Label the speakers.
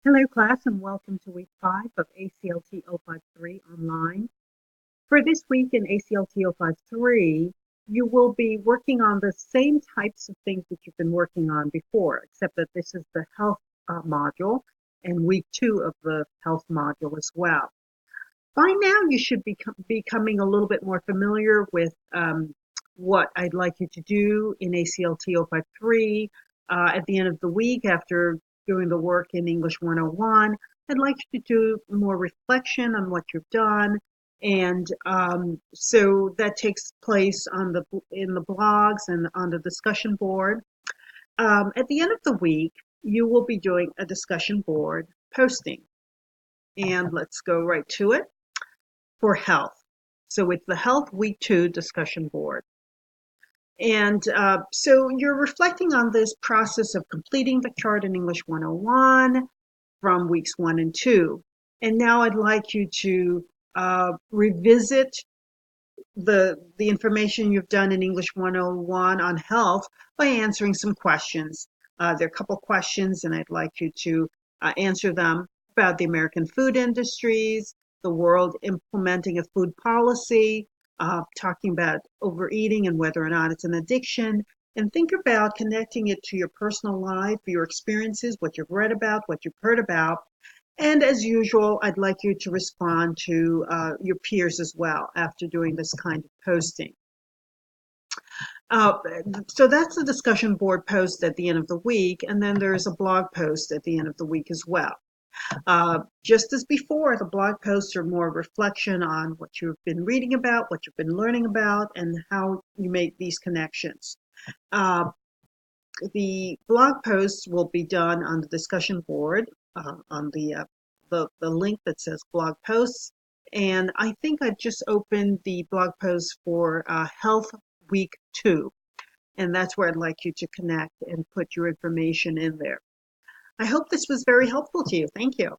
Speaker 1: Hello, class, and welcome to week 5 of ACLT 053 online. For this week in ACLT 053, you will be working on the same types of things that you've been working on before, except that this is the health module and week 2 of the health module as well. By now, you should be becoming a little bit more familiar with what I'd like you to do in ACLT 053 at the end of the week after doing the work in English 101. I'd like you to do more reflection on what you've done. And so that takes place in the blogs and on the discussion board. At the end of the week, you will be doing a discussion board posting. And let's go right to it for health. So it's the health week 2 discussion board. And so you're reflecting on this process of completing the chart in English 101 from weeks 1 and 2. And now I'd like you to revisit the information you've done in English 101 on health by answering some questions. There are a couple questions, and I'd like you to answer them about the American food industries, the world implementing a food policy, talking about overeating and whether or not it's an addiction, and think about connecting it to your personal life, your experiences, what you've read about, what you've heard about. And as usual, I'd like you to respond to your peers as well after doing this kind of posting. Uh, so that's the discussion board post at the end of the week, and then there's a blog post at the end of the week as well. Just as before, the blog posts are more reflection on what you've been reading about, what you've been learning about, and how you make these connections. The blog posts will be done on the discussion board on the link that says blog posts. And I think I've just opened the blog post for Health Week 2. And that's where I'd like you to connect and put your information in there. I hope this was very helpful to you. Thank you.